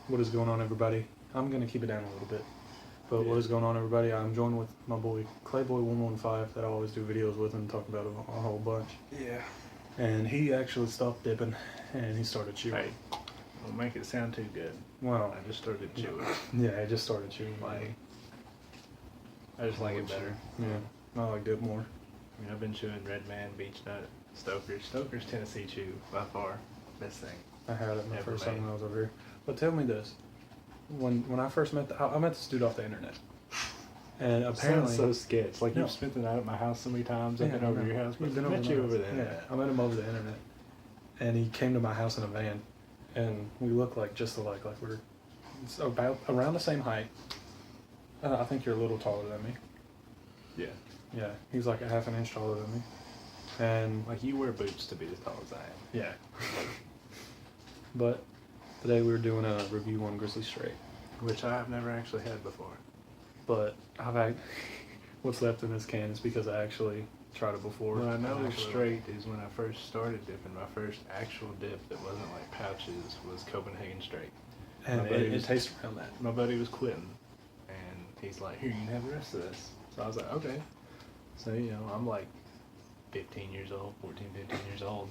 What is going on, everybody? I'm going to keep it down a little bit. But Yeah. what is going on, everybody? I'm joined with my boy clayboy115 that I always do videos with and talk about a whole bunch. Yeah. And he actually stopped dipping and he started chewing. Hey, don't make it sound too good. Well, I just started chewing. yeah, he just started chewing. Like, I just like it better. Yeah, I like dip more. I mean, I've been chewing Red Man, Beach Nut, Stoker's Tennessee Chew, by far, best thing. I had it my Never first time made. when I was over here. But tell me this. When I first met, I met this dude off the internet. And apparently... Sounds so sketch. Like, No. you've spent the night at my house so many times. I've Yeah, been over I know. your house, but You've I been met over you my over house. the internet. Yeah, I met him over the internet. And he came to my house in a van. And we look like just alike. Like we're about around the same height. I think you're a little taller than me. Yeah. Yeah, he's like a half an inch taller than me. And Like, you wear boots to be as tall as I am. yeah. But today we were doing a review on Grizzly Straight. Which I have never actually had before. But what's left in this can is because I actually tried it before. What I know And is actually- straight is when I first started dipping, my first actual dip that wasn't like pouches was Copenhagen Straight. And My buddy it was- tastes around that. My buddy was quitting, and he's like, here, you can have the rest of this. So I was like, okay. So, you know, I'm like 15 years old, 14, 15 years old.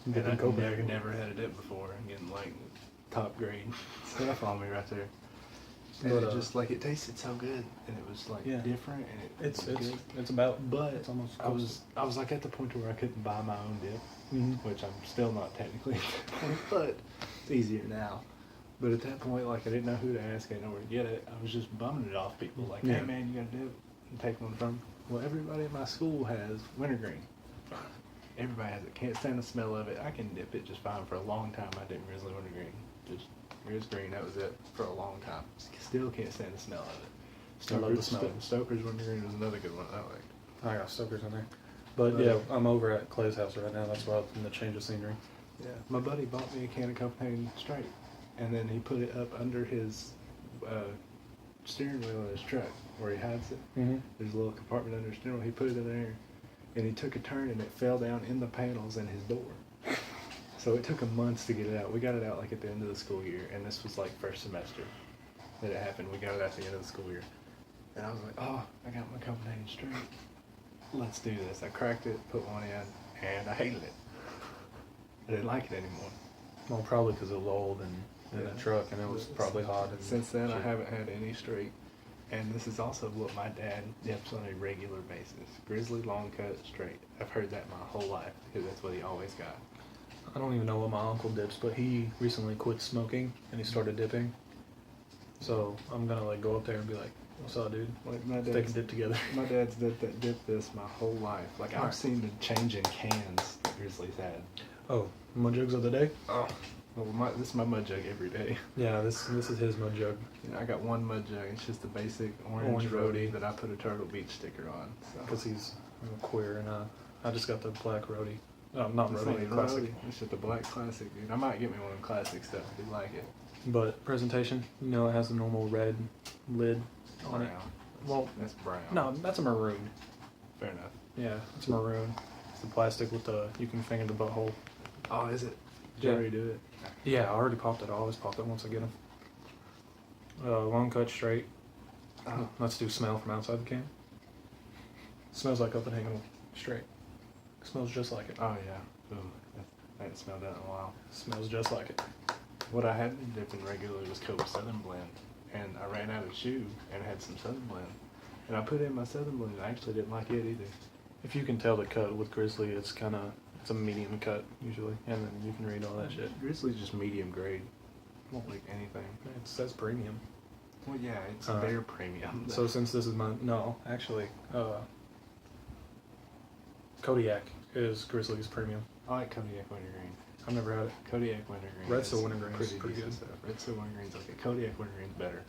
And Dipping I've Copenhagen. never had a dip before, and getting like top grade stuff on me right there. And But, it just like, it tasted so good, and it was like Yeah. different, and it was good. It's about, But it's almost I was like at the point where I couldn't buy my own dip, which I'm still not technically at that point, but it's easier now. But at that point, like, I didn't know who to ask, I didn't know where to get it. I was just bumming it off people, like, Yeah. hey man, you got a dip? And take one from. Well, everybody at my school has wintergreen. Everybody has it. Can't stand the smell of it. I can dip it just fine. For a long time, I did Grizzly wintergreen. Just Grizzly, that was it for a long time. Still can't stand the smell of it. I love the smell. Stoker's wintergreen was another good one I liked. I got Stoker's in there. But yeah, I'm over at Clay's house right now. That's why I'm the change of scenery. Yeah, my buddy bought me a can of Copenhagen Straight, and then he put it up under his steering wheel in his truck where he hides it. Mm-hmm. There's a little compartment under his steering wheel. He put it in there, and he took a turn, and it fell down in the panels in his door. So it took him months to get it out. We got it out like at the end of the school year, and this was like first semester that it happened. We got it at the end of the school year, and I was like, oh, I got my Copenhagen Straight. Let's do this. I cracked it, put one in, and I hated it. I didn't like it anymore. Well, probably because it was old and in Yeah. the truck, and it was probably hot. And Since then, I shit. haven't had any straight. And this is also what my dad dips on a regular basis. Grizzly long cut straight. I've heard that my whole life because that's what he always got. I don't even know what my uncle dips, but he recently quit smoking and he started dipping. So I'm gonna like go up there and be like, "What's up, dude? Like my Let's take a dad's, dip together." my dad's dipped this my whole life. Like I've Alright. seen the change in cans that Grizzly's had. Oh, mud jugs of the day. Oh, well, this is my mud jug every day. Yeah, this is his mud jug. You know, I got one mud jug. It's just a basic orange roadie that I put a Turtle Beach sticker on. Because he's queer, and I just got the black roadie. Not It's roadie, not the even classic. roadie. It's just a black classic, dude. I might get me one of them classic stuff if you like it. But presentation, you know, it has the normal red lid on it. Brown. Well, That's brown. no, that's a maroon. Fair enough. Yeah, it's maroon. It's the plastic with the, you can finger the butthole. Oh, is it? Did you Yeah. already do it? Yeah, I already popped it. I always pop it once I get them. Long cut straight. Oh. Let's do smell from outside the can. Smells like Copenhagen straight. Smells just like it. Oh, yeah. Ooh, I hadn't smelled that in a while. Smells just like it. What I had been dipping regularly was Coke Southern Blend. And I ran out of chew and had some Southern Blend. And I put in my Southern Blend and I actually didn't like it either. If you can tell the cut with Grizzly, it's a medium cut usually, and then you can read all that shit. Grizzly's just medium grade. Won't like anything. It says premium. Well, yeah, it's Alright. their premium. So since this is Kodiak is Grizzly's premium. I like Kodiak Wintergreen. I've never had it. Kodiak Wintergreen. Red is Seal Wintergreen is pretty decent good. stuff. Red Seal Wintergreen's okay. Kodiak Wintergreen's better.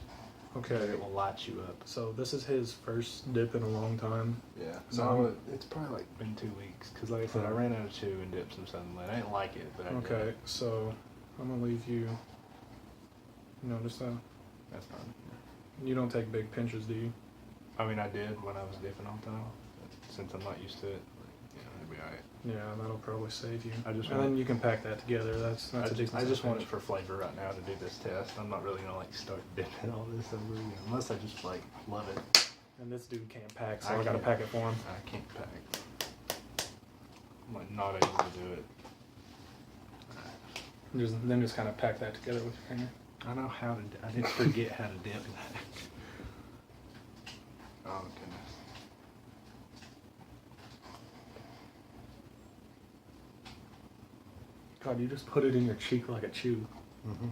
Okay. It will light you up. So this is his first dip in a long time. Yeah. So No, it's probably like been 2 weeks. Because like I said, I Uh-huh. ran out of chew and dipped some Southern Blend. I didn't like it, but I did. Okay, so I'm gonna leave you. Notice that That's fine. you don't take big pinches, do you? I mean, I did when I was dipping all the time. But since I'm not used to it, you know, it'll be right. Yeah, that'll probably save you. I just and want- then you can pack that together. That's a decent. I just want it size for flavor right now to do this test. I'm not really gonna like start dipping all this over again, unless I just like love it. batch. And this dude can't pack, so I gotta can't- pack it for him. I can't pack. I'm like not able to do it. Just kind of pack that together with your finger. I know how to. I didn't forget how to dip that. Oh goodness. God, you just put it in your cheek like a chew. Mm-hmm.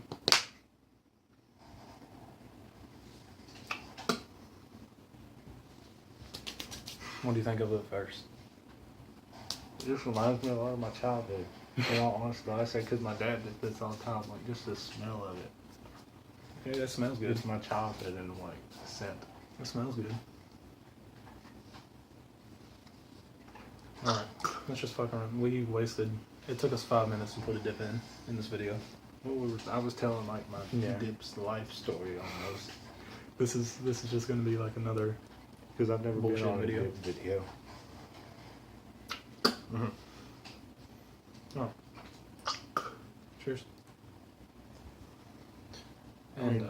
What do you think of it first? It just reminds me a lot of my childhood. In all honesty, I say because my dad did this all the time. Like just the smell of it. Okay, that smells good. It's my childhood and like scent. It smells good. Alright, let's just fuck around. We wasted, it took us 5 minutes to put a dip in this video. Well, I was telling like my Yeah. dips life story almost. This is just gonna be like another, Because I've never Bullshit been on video. a dip video. Mm-hmm. oh. Cheers. I And, mean,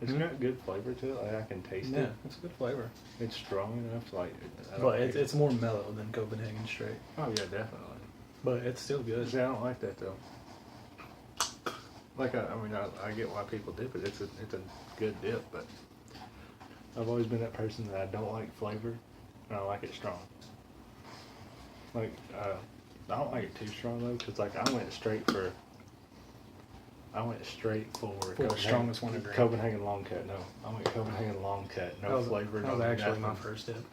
It's got good flavor to it. Like I can taste yeah, it. it's a good flavor. It's strong enough. Like, I don't But like it's more mellow than Copenhagen Straight. Oh yeah, definitely. But it's still good. See, I don't like that though. Like I get why people dip it. It's a good dip, but I've always been that person that I don't like flavor, and I like it strong. Like I don't like it too strong though, because like I went straight for the strongest wintergreen. Copenhagen long cut. No, I went Copenhagen long cut. No flavor. That was no actually my nothing. first dip.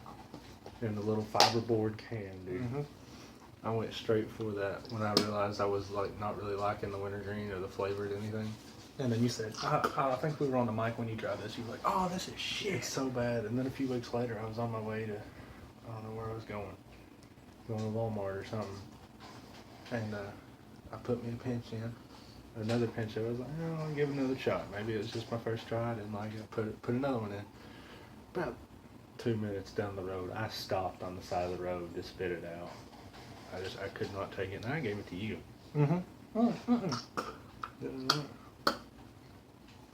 In the little fiberboard can, dude. Mm-hmm. I went straight for that when I realized I was like not really liking the wintergreen or the flavored anything. And then you said, I think we were on the mic when you tried this. You were like, oh, this is shit. It's so bad. And then a few weeks later, I was on my way to, I don't know where I was going to Walmart or something. And I put me a pinch in, another pinch. I was like, oh, I'll give it another shot. Maybe it was just my first try. I didn't like it. Put another one in. About 2 minutes down the road, I stopped on the side of the road to spit it out. I could not take it, and I gave it to you. Mm-hmm.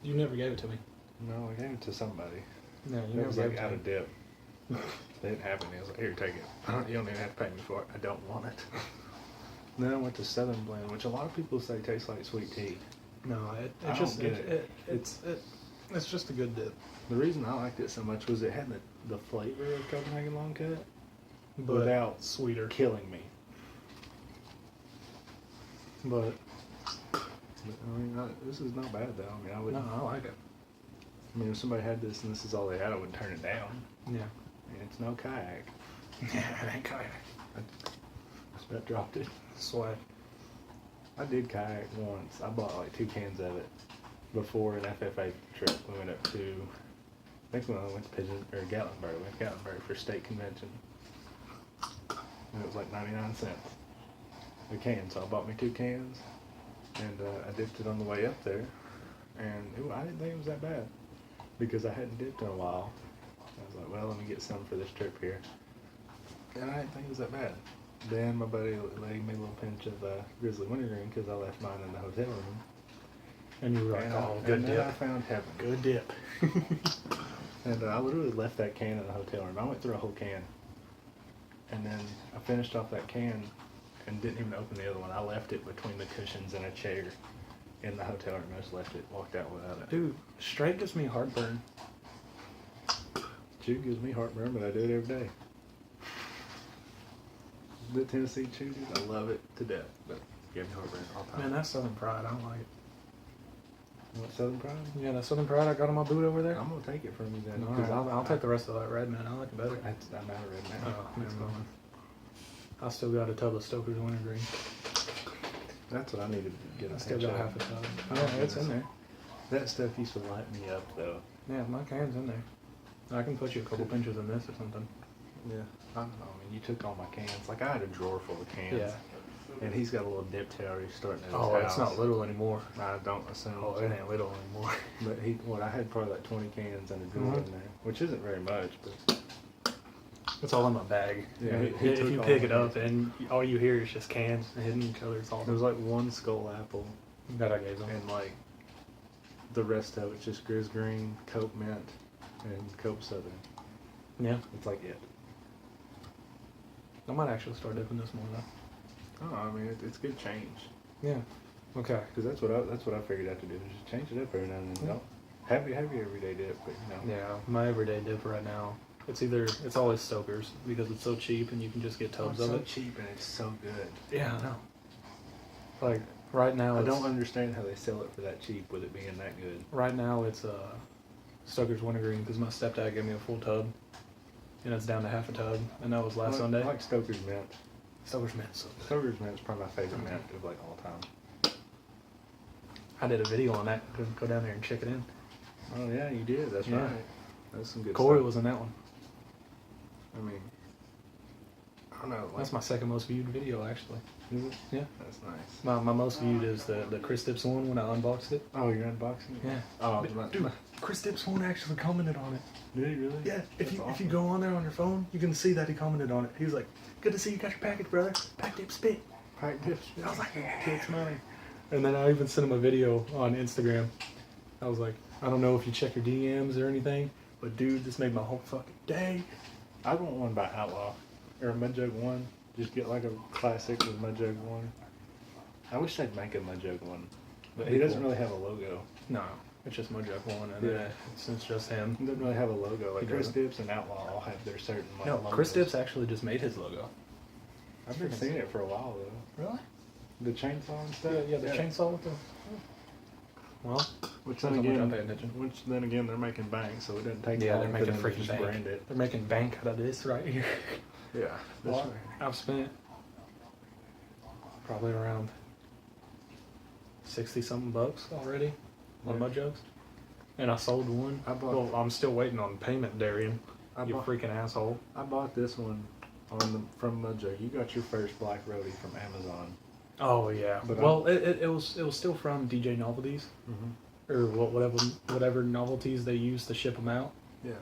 You never gave it to me. No, I gave it to somebody. No, you It never was gave like it out to of me. dip. It didn't happen. He was like, here, take it. You don't even have to pay me for it. I don't want it. And then I went to Southern Blend, which a lot of people say tastes like sweet tea. No, I it don't just get it's just a good dip. The reason I liked it so much was it had the flavor of Copenhagen long cut But without sweeter. killing me. But I mean, this is not bad though. I mean, I would. no, I like it. I mean, if somebody had this and this is all they had, I wouldn't turn it down. Yeah. I mean, it's no kayak. Yeah, it ain't kayak. I just about dropped it. Swag. I did kayak once. I bought like 2 cans of it before an FFA trip. We went up to, I think we went to Gatlinburg. We went to Gatlinburg for state convention. And it was like 99 cents a can. So I bought me 2 cans and I dipped it on the way up there. And I didn't think it was that bad because I hadn't dipped in a while. I was like, well, let me get some for this trip here. And I didn't think it was that bad. Then my buddy laid me a little pinch of Grizzly wintergreen because I left mine in the hotel room. And you were like, And oh, I, good and then I dip. found heaven. Good dip. And I literally left that can in the hotel room. I went through a whole can. And then I finished off that can and didn't even open the other one. I left it between the cushions and a chair in the hotel room. I just left it, walked out without it. Dude, straight gives me heartburn. Chew gives me heartburn, but I do it every day. The Tennessee chew, dude, I love it to death, but give me heartburn all the time. Man, that's Southern Pride. I don't like it. You want Southern Pride? Yeah, that Southern Pride I got on my boot over there. I'm gonna take it from you then. All right, I'll take the rest of that red, man. I like it better. I'm not a red man. Oh, It's never fine. mind. I still got a tub of Stoker's Wintergreen. That's what I need to get. I still got half a tub. Oh, Yeah, it's in goodness. there. That stuff used to light me up, though. Yeah, my can's in there. I can put you a couple pinches in this or something. Yeah. I don't know. I mean, you took all my cans. Like, I had a drawer full of cans. Yeah. And he's got a little dip tail he's starting at his Oh, house. it's not little anymore. I don't assume. Oh, it ain't little anymore. But I had probably like 20 cans in a drawer Mhm. in there, which isn't very much, but It's all in my bag. Yeah, If he took you all pick of it it. up and all you hear is just cans hidden in each other's all There was like one skull apple, that I gave them. and like the rest of it's just Grizz Green, Coke Mint, and Coke Southern. Yeah. It's like it. I might actually start dipping this more though. Oh, I mean, it's good change. Yeah. Okay. Because that's what I figured out to do. Is just change it up every now and then. Yeah. Don't have your everyday dip, but you know. Yeah, my everyday dip right now. It's always Stoker's because it's so cheap and you can just get tubs it's of so it. cheap and it's so good. Yeah, I know. Like right now, I it's, don't understand how they sell it for that cheap with it being that good. right now it's Stoker's Wintergreen because my stepdad gave me a full tub, and it's down to half a tub, and that was last Sunday. I like Stoker's Mint. Stoker's Mint. So good. Stoker's Mint is probably my favorite mint of like all time. I did a video on that. Go down there and check it in. Oh yeah, you did. That's Yeah. right. That's some good Corey stuff. was in that one. I mean, I don't know. Like, That's my second most viewed video actually. is it? Yeah. That's nice. My most viewed is the Chris Dips one when I unboxed it. Oh, you're unboxing it? Yeah. Oh, Dude, Chris Dips one actually commented on it. did he really? Yeah, if That's you awesome. go on there on your phone, you can see that he commented on it. He was like, "Good to see you got your package, brother. Pack dip spit." Pack dips. I was like, "Yeah, takes money." And then I even sent him a video on Instagram. I was like, "I don't know if you check your DMs or anything, but dude, this made my whole fucking day." I want one by Outlaw or a Mud Jug one. Just get like a classic with Mud Jug one. I wish they'd make a Mud Jug one, but That'd he be doesn't cool. really have a logo. No, it's just Mojak one, and Yeah. then it's just him. He doesn't really have a logo. Like He Chris doesn't. Dips and Outlaw all have their certain like No, logos. Chris Dips actually just made his logo. I've been seeing it for a while though. Really? The chainsaw and stuff. Yeah, the chainsaw with the. Well, Which Depends then how much I again, pay attention. which then again, they're making bank, so it doesn't take yeah, long they're for making them to freaking just bank. brand it. They're making bank out of this right here. Yeah, that's Well, right. I've spent probably around 60 something bucks already on Yeah. mud jugs, and I sold one. I bought- Well, I'm still waiting on payment, Darian. I You bought- freaking asshole. I bought this one from Mud Jug. You got your first Black Roadie from Amazon. Oh yeah. But Well, it was still from DJ Novelties Mm-hmm. or whatever novelties they use to ship them out. Yeah.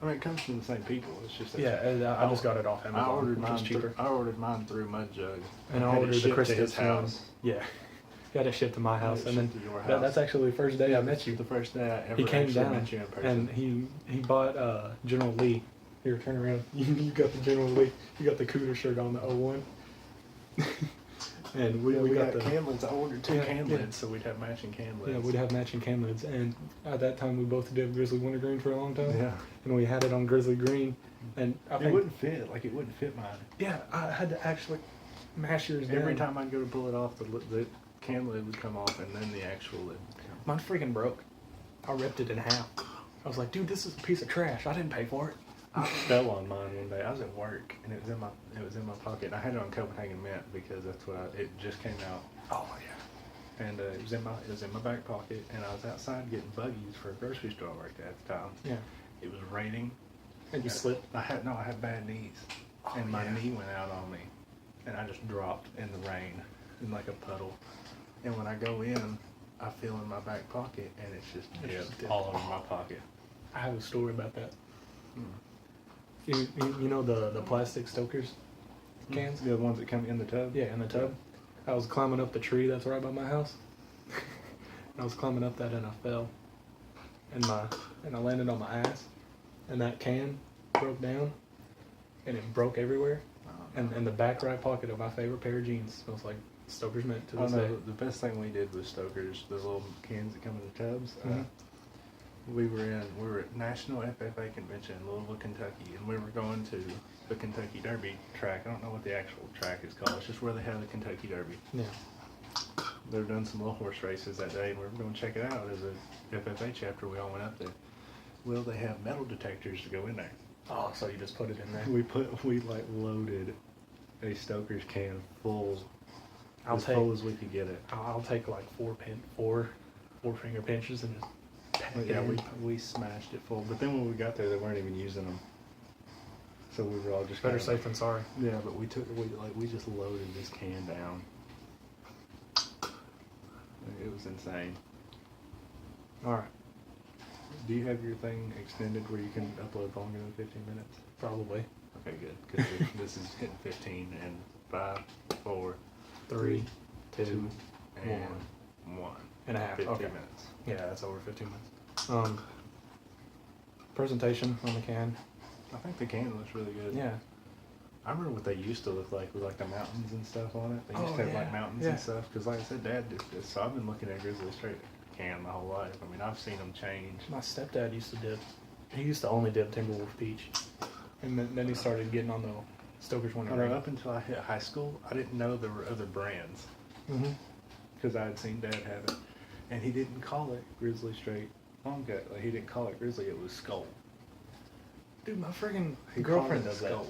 I mean, it comes from the same people. It's just that Yeah, and I just got it off Amazon, I ordered which mine. was cheaper. I ordered mine through Mud Jug. And I had it ordered the shipped Chris to his Dips one. house. Yeah, got it shipped to my house, Had and it then shipped to your that's house. actually the first day I met you. The first day I ever He came actually down met you in person. and he bought General Lee. Here, turn around. You got the General Lee. You got the Cooter shirt on, the 01. And we got the can lids. I ordered two Yeah, can yeah. lids, so we'd have matching can lids. yeah, we'd have matching can lids. And at that time, we both did Grizzly Wintergreen for a long time. Yeah. And we had it on Grizzly Green, and I It think wouldn't fit. Like, it wouldn't fit mine. yeah, I had to actually mash yours down. Every time I'd go to pull it off, the can lid would come off, and then the actual lid would come. Mine freaking broke. I ripped it in half. I was like, dude, this is a piece of trash. I didn't pay for it. I fell on mine one day. I was at work, and it was in my pocket. I had it on Copenhagen Mint because that's what it just came out, Oh yeah. and it was in my back pocket. And I was outside getting buggies for a grocery store I worked at the time. Yeah. It was raining. And you slipped. I had bad knees, and my yeah. knee went out on me, and I just dropped in the rain in like a puddle. And when I go in, I feel in my back pocket, and it's just It's dip just dip. all over my pocket. I have a story about that. Mm. You know the plastic Stoker's cans? The ones that come in the tub. Yeah, in the tub. I was climbing up the tree that's right by my house. And I was climbing up that and I fell. And I landed on my ass. And that can broke down. And it broke everywhere. And the back right pocket of my favorite pair of jeans smells like Stoker's Mint to Oh this day. no, the best thing we did with Stoker's, those little cans that come in the tubs. Mhm. We were at National FFA Convention in Louisville, Kentucky, and we were going to the Kentucky Derby track. I don't know what the actual track is called. It's just where they have the Kentucky Derby. Yeah. They've done some little horse races that day, and we were going to check it out as a FFA chapter. We all went up there. Well, they have metal detectors to go in there. Oh, so you just put it in there. We like loaded a Stoker's can full, I'll as take full as we could get it. I'll take like four finger pinches and just pack it Yeah, in. we smashed it full. But then when we got there, they weren't even using them. So we were all just Better kinda- safe than sorry. Yeah, but we just loaded this can down. It was insane. All right, Do you have your thing extended where you can upload longer than 15 minutes? probably. Okay, good. Because this is hitting 15 and 5, 4, 3, 2, and 1 and a half. 15 Okay. minutes. Yeah, that's over 15 minutes. Presentation on the can. I think the can looks really good. Yeah. I remember what they used to look like with like the mountains and stuff on it. They used Oh, to have yeah, like mountains yeah. and stuff. Because like I said, Dad did this. So I've been looking at Grizzly straight can my whole life. I mean, I've seen them change. My stepdad used to dip. He used to only dip Timberwolf Peach. And then he started getting on the Stoker's Winter I know, Green. up until I hit high school, I didn't know there were other brands. Mm-hmm. Because I had seen Dad have it. And he didn't call it Grizzly straight long cut. Like, he didn't call it Grizzly, it was Skull. Dude, my friggin' He girlfriend called it does that. Skull.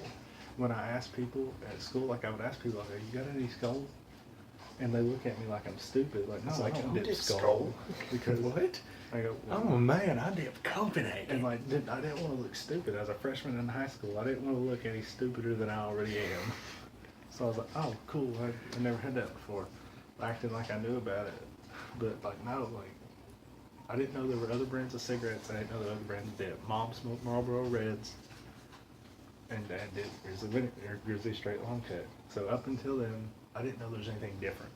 When I asked people at school, like I would ask people, like, you got any Skulls? And they look at me like I'm stupid. Like, no, It's I like, don't who dip dip Skull. Skull? Because What? I go, I'm a man, I dip Copenhagen. and like, I didn't want to look stupid. As a freshman in high school, I didn't want to look any stupider than I already am. So I was like, oh, cool. I never had that before. Acting like I knew about it. But like, no, like, I didn't know there were other brands of cigarettes. I didn't know there were other brands of dip. Mom smoked Marlboro Reds, and Dad did Grizzly straight long cut. So up until then, I didn't know there was anything different.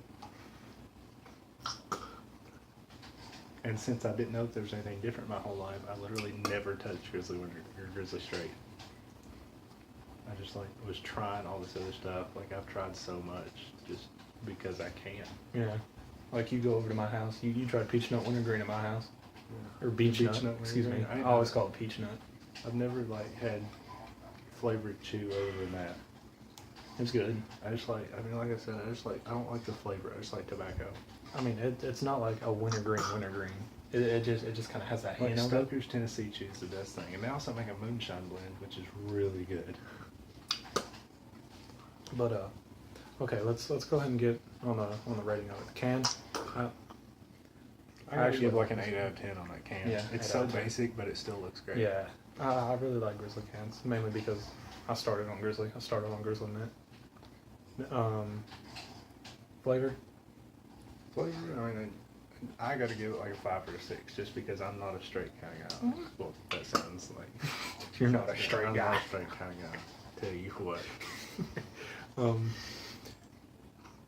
And since I didn't know that there was anything different my whole life, I literally never touched Grizzly Winter or Grizzly straight. I just like was trying all this other stuff. Like I've tried so much just because I can. Yeah. Like you go over to my house, you tried peach nut wintergreen at my house. Yeah. Or beach Beach nut, nut excuse me. wintergreen. I always call it peach nut. I've never like had flavored chew other than that. It's good. I just like, I mean, like I said, I don't like the flavor. I just like tobacco. I mean, it's not like a wintergreen. It just kind of has that Like hand on it. Stoker's Tennessee Chew is the best thing. And they also make a moonshine blend, which is really good. But okay, let's go ahead and get on the rating of it. The can. I actually give like an 8 out of 10 on that can. Yeah, It's 8 so out of 10. basic, but it still looks great. Yeah, I really like Grizzly cans, mainly because I started on Grizzly. I started on Grizzly Mint. Flavor? Flavor, I mean, I gotta give it like a 5 or a 6, just because I'm not a straight kind of guy. Well, that sounds like You're not a straight I'm guy. not a straight kind of guy. Tell you what.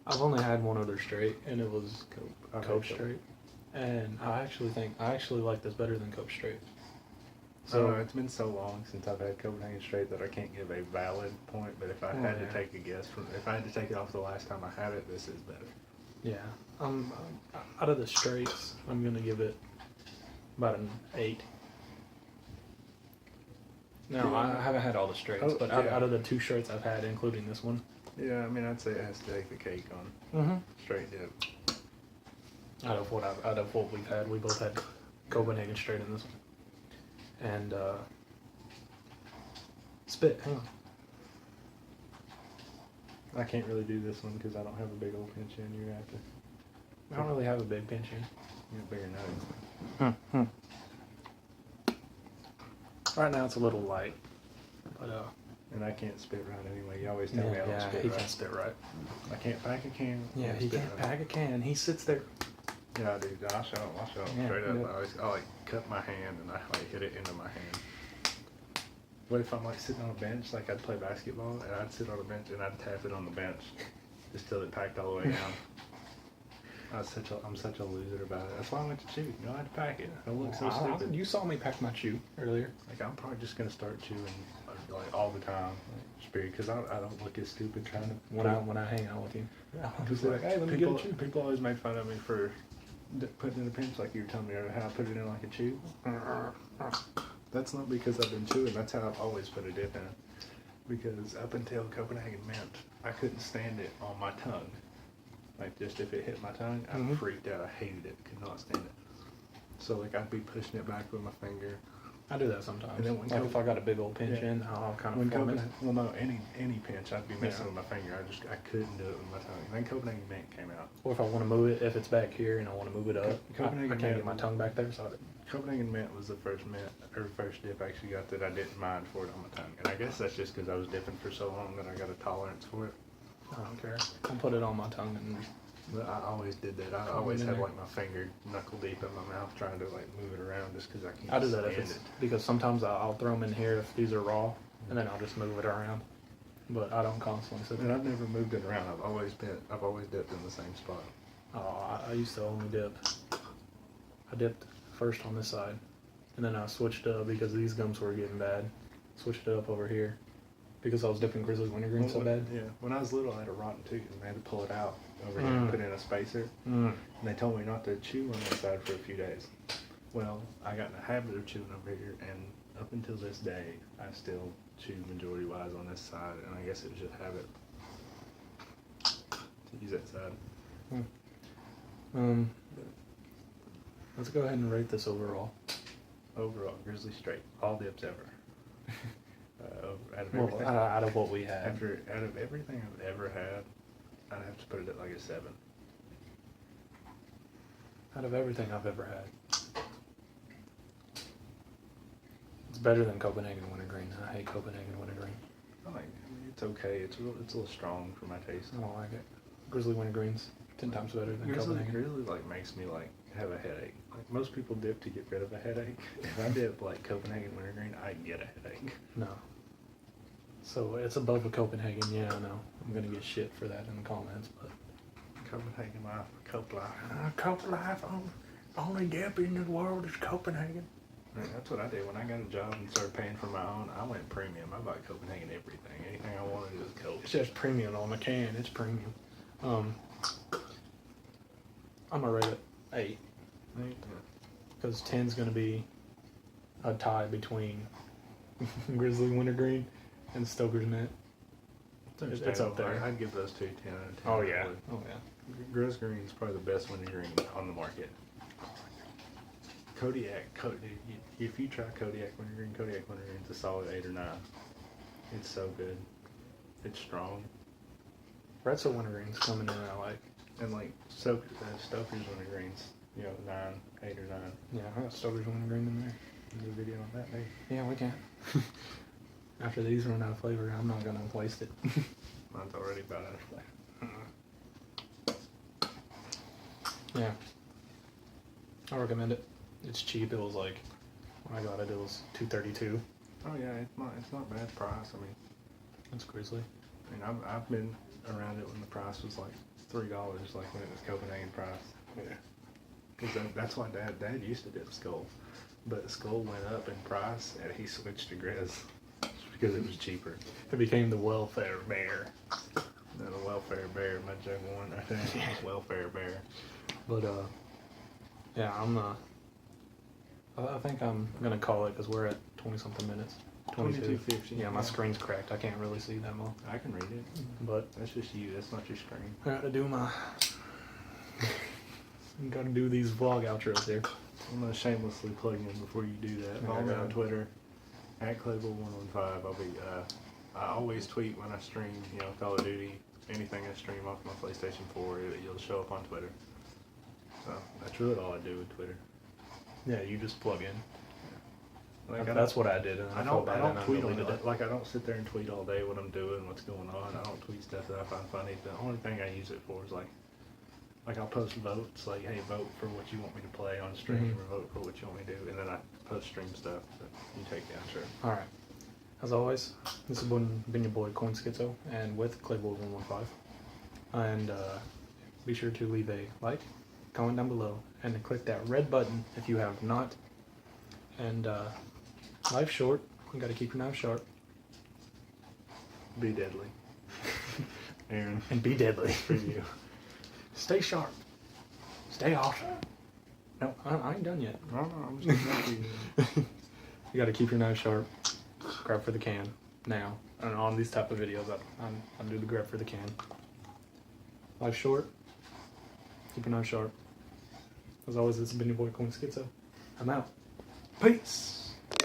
I've only had one other straight, and it was I've Cope had Cope. straight. And I actually like this better than Cope straight. So it's been so long since I've had Copenhagen straight that I can't give a valid point. But if I had to take a guess if I had to take it off the last time I had it, this is better. Yeah, out of the straights, I'm gonna give it about an 8. No, I haven't had all the straights, but out of the 2 straights I've had, including this one. Yeah, I mean, I'd say it has to take the cake on straight dip. Out of what we've had, we both had Copenhagen straight in this one. And spit. Hang on. I can't really do this one because I don't have a big old pinch in. You have to I don't really have a big pinch in. get a bigger nose. Right now it's a little light, but And I can't spit right anyway. You always tell me I don't yeah, spit he right. can't spit right. I can't pack a can. Yeah, he spit can't right. pack a can. He sits there. Yeah, I do. I'll show him. Yeah, Straight up. yeah. I like cut my hand and I like hit it into my hand. What if I'm like sitting on a bench, like I'd play basketball and I'd sit on a bench and I'd tap it on the bench just till it packed all the way down. I'm such a loser about it. That's why I went to chew. You know, I had to pack it. I look so stupid. You saw me pack my chew earlier. Like I'm probably just gonna start chewing like all the time, because I don't look as stupid trying to. When I hang out with you, I'll just be like, hey, let me people, get a chew. People always made fun of me for putting in a pinch, like you were telling me earlier, how I put it in like a chew. That's not because I've been chewing. That's how I've always put a dip in. Because up until Copenhagen Mint, I couldn't stand it on my tongue. Like just if it hit my tongue, I freaked out. I hated it. Could not stand it. So like I'd be pushing it back with my finger. I do that sometimes. And then when like if I got a big old pinch in, I'll kind of form it. Well, no, any pinch, I'd be messing with my finger. I couldn't do it with my tongue. And then Copenhagen Mint came out. Or if I want to move it, if it's back here and I want to move it up, Copenhagen I can't Mint get my tongue back there. So Copenhagen Mint was the first dip I actually got that I didn't mind for it on my tongue. And I guess that's just because I was dipping for so long that I got a tolerance for it. I don't care. I'll put it on my tongue and. But I always did that. I always had like my finger knuckle deep in my mouth trying to like move it around just because I can't I do that stand if it's it. because sometimes I'll throw them in here if these are raw, and then I'll just move it around. but I don't constantly sit And there. I've never moved it around. I've always dipped in the same spot. Oh, I used to only dip. I dipped first on this side, and then I switched up because these gums were getting bad. Switched it up over here because I was dipping Grizzly wintergreen so bad. Yeah, when I was little, I had a rotten tooth, and they had to pull it out over here and put in a spacer. And they told me not to chew on that side for a few days. Well, I got in the habit of chewing over here, and up until this day, I still chew majority-wise on this side, and I guess it was just habit to use that side. Let's go ahead and rate this overall. Overall, Grizzly straight, all dips ever. Out of Well, everything, out of what we had. out of everything I've ever had, I'd have to put it at like a 7. Out of everything I've ever had. It's better than Copenhagen wintergreen. I hate Copenhagen wintergreen. I mean, it's okay. It's a little strong for my taste. I don't like it. Grizzly wintergreen's 10 times better than Copenhagen. Grizzly like makes me like have a headache. Like most people dip to get rid of a headache. If I dip like Copenhagen wintergreen, I get a headache. No. So it's above a Copenhagen, yeah, I know. I'm gonna get shit for that in the comments, but Copenhagen life, Cope life. Cope life, only dip in the world is Copenhagen. I mean, that's what I did when I got a job and started paying for my own. I went premium. I bought Copenhagen everything. Anything I wanted was Cope. It says premium on the can. It's premium. I'm gonna rate it 8 because 10's gonna be a tie between Grizzly wintergreen and Stoker's Mint. It's up there. I'd give those two 10 out of 10. Oh yeah. Oh yeah. Grizzly green is probably the best wintergreen on the market. If you try Kodiak wintergreen is a solid 8 or 9. It's so good. It's strong. Retso wintergreen's coming in I like. And like Stoker's wintergreens, 9, 8 or 9. Yeah, I got Stoker's wintergreen in there. Do a video on that, maybe. Yeah, we can. After these run out of flavor, I'm not gonna waste it. Mine's already about out of flavor. Yeah. I recommend it. It's cheap. It was like, when I got it, it was $2.32. Oh yeah, it's not bad price. I mean, That's Grizzly. I mean, I've been around it when the price was like $3, like when it was Copenhagen price. Yeah. Because that's why Dad used to dip Skull, but Skull went up in price and he switched to Grizz because it was cheaper. It became the welfare bear. And the welfare bear, my jug one, I think. Welfare bear. But yeah, I think I'm gonna call it because we're at 20 something minutes. 22:50. Yeah, my screen's cracked. I can't really see that well. I can read it. But That's just you. That's not your screen. I gotta do my. Gotta do these vlog outros here. I'm gonna shamelessly plug in before you do that. Okay, Follow me go on ahead. Twitter at clayboy115. I'll be. I always tweet when I stream. Call of Duty, anything I stream off my PlayStation 4, you'll show up on Twitter. So that's really all I do with Twitter. Yeah, you just plug in. Like That's what I did. And I felt don't. I bad don't and tweet on deleted it. Like I don't sit there and tweet all day what I'm doing, what's going on. I don't tweet stuff that I find funny. The only thing I use it for is like I'll post votes, like hey, vote for what you want me to play on stream, Mhm. or vote for what you want me to do, and then I post stream stuff that you take down. Sure. All right. As always, this has been your boy Coin Schizo, and with clayboy115. And be sure to leave a like, comment down below, and then click that red button if you have not. And life's short. You got to keep your knife sharp. Be deadly, Aaron. And be deadly. For you. Stay sharp. Stay awesome. No, I ain't done yet. No, I'm just gonna you. You got to keep your knife sharp. Grab for the can now. And on these type of videos, I do the grab for the can. Life's short. Keep your knife sharp. As always, this has been your boy Coin Schizo. I'm out. Peace.